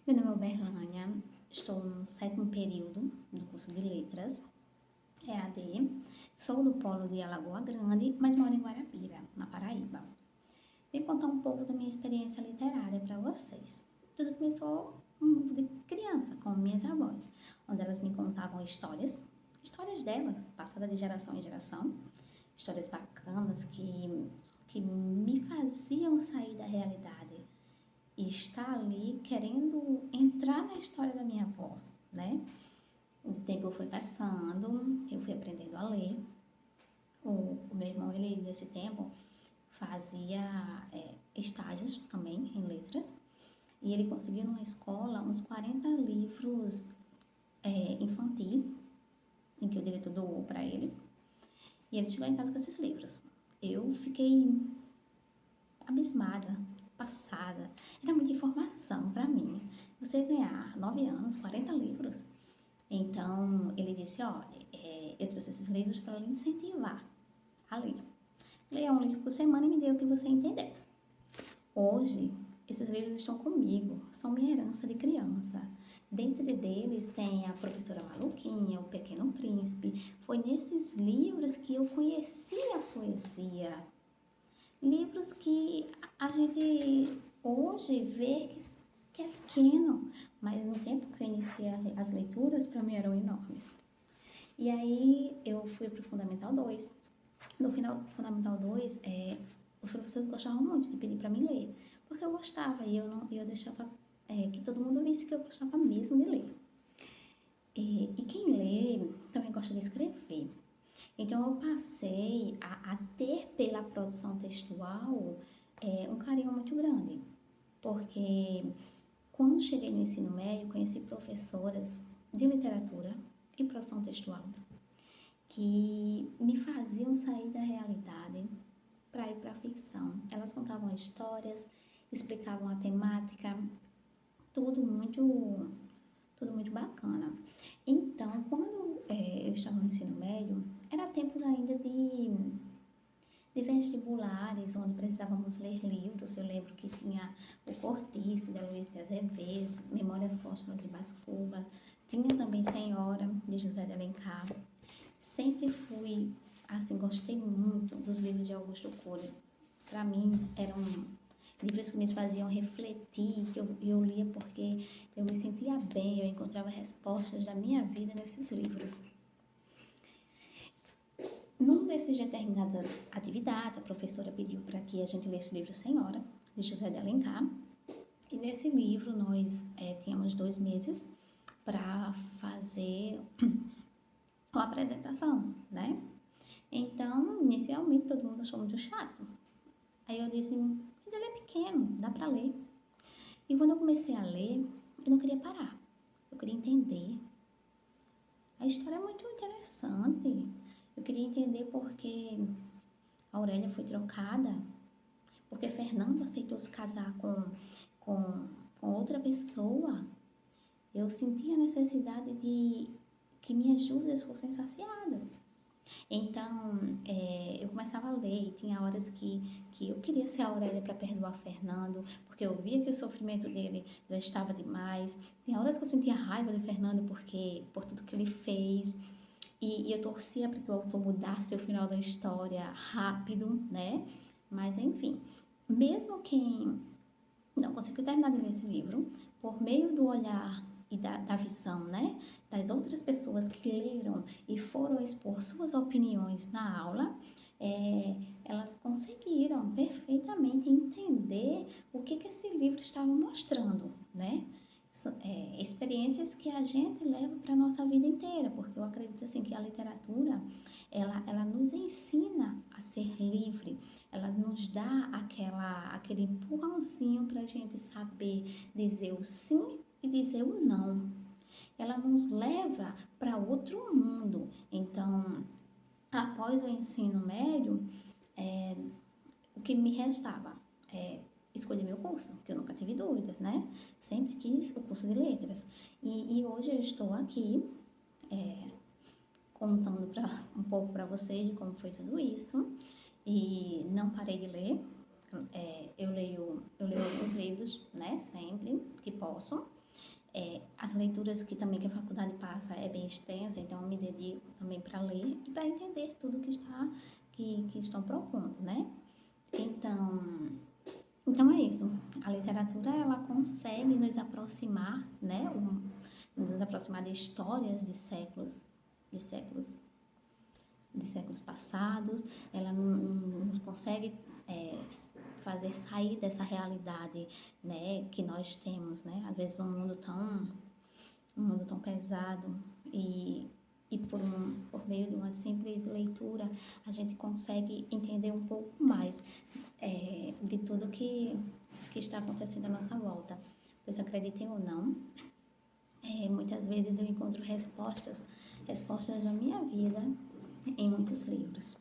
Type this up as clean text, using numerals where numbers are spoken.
Meu nome é Berlânia, estou no 7º período do curso de Letras, EAD. Sou do polo de Alagoa Grande, mas moro em Guarabira, na Paraíba. Vim contar um pouco da minha experiência literária para vocês. Tudo começou de criança, com minhas avós, onde elas me contavam histórias delas, passadas de geração em geração, histórias bacanas que me faziam sair da realidade e estar ali querendo entrar na história da minha avó, né? O tempo foi passando, eu fui aprendendo a ler. O meu irmão, ele nesse tempo fazia estágios também em letras e ele conseguiu numa escola uns 40 livros infantis em que o diretor doou para ele e ele chegou em casa com esses livros. Eu fiquei abismada, passada. Era muita informação para mim. Você ganhar 9 anos, 40 livros. Então, ele disse, olha, eu trouxe esses livros para lhe incentivar a ler. Leia um livro por semana e me dê o que você entender. Hoje, esses livros estão comigo, são minha herança de criança. Dentro deles tem a Professora Maluquinha, O Pequeno Príncipe. Foi nesses livros que eu conheci a poesia. Livros que a gente hoje vê que é pequeno, mas no tempo que eu iniciei as leituras, para mim eram enormes. E aí eu fui para o Fundamental 2. No final do Fundamental 2, os professores gostavam muito de pedir para mim ler, porque eu gostava e eu deixava que todo mundo visse que eu gostava mesmo de ler. E quem lê também gosta de escrever. Então eu passei a ter pela produção textual um carinho muito grande, porque quando cheguei no ensino médio conheci professoras de literatura e produção textual que me faziam sair da realidade para ir para a ficção. Elas contavam histórias, explicavam a temática, tudo muito bacana. Então, quando eu estava no ensino médio, era tempo ainda de vestibulares, onde precisávamos ler livros. Eu lembro que tinha O Cortiço, de Luiz de Azevedo, Memórias Póstumas de Brás Cubas, tinha também Senhora, de José de Alencar. Sempre fui, assim, gostei muito dos livros de Augusto Cury. Para mim, eram livros que me faziam refletir, que eu lia porque eu me sentia bem, eu encontrava respostas da minha vida nesses livros. Num desses determinadas atividades, a professora pediu para que a gente lesse o livro Senhora, de José de Alencar. E nesse livro nós tínhamos 2 meses para fazer uma apresentação, né? Então, inicialmente, todo mundo achou muito chato. Aí eu disse, mas ele é pequeno, dá para ler. E quando eu comecei a ler, eu não queria parar. Eu queria entender. A história é muito interessante. Eu queria entender porque a Aurélia foi trocada, porque Fernando aceitou se casar com outra pessoa. Eu sentia a necessidade de que minhas dúvidas fossem saciadas. Então, eu começava a ler e tinha horas que eu queria ser a Aurélia para perdoar Fernando, porque eu via que o sofrimento dele já estava demais. Tinha horas que eu sentia raiva de Fernando por tudo que ele fez. E eu torcia para que o autor mudasse o final da história rápido, né? Mas, enfim, mesmo quem não conseguiu terminar de ler esse livro, por meio do olhar e da visão, né, das outras pessoas que leram e foram expor suas opiniões na aula, elas conseguiram perfeitamente entender o que esse livro estava mostrando, né? Experiências que a gente leva para a nossa vida inteira, porque eu acredito assim que a literatura, ela nos ensina a ser livre, ela nos dá aquele empurrãozinho para a gente saber dizer o sim e dizer o não. Ela nos leva para outro mundo. Então, após o ensino médio, o que me restava escolher meu curso, que eu nunca tive dúvidas, né? Sempre quis o curso de letras. E hoje eu estou aqui contando um pouco para vocês de como foi tudo isso. E não parei de ler. Eu leio alguns livros, né? Sempre que posso. as leituras que a faculdade passa é bem extensa, então eu me dedico também para ler e para entender tudo que estão propondo, né? Então, então é isso. A literatura ela consegue nos aproximar, né? Nos aproximar de histórias de séculos, de séculos passados. Ela nos consegue fazer sair dessa realidade, né? Que nós temos, né? Às vezes um mundo tão pesado e por meio de uma simples leitura a gente consegue entender um pouco mais de tudo que está acontecendo à nossa volta. Pois acreditem ou não, muitas vezes eu encontro respostas da minha vida em muitos livros.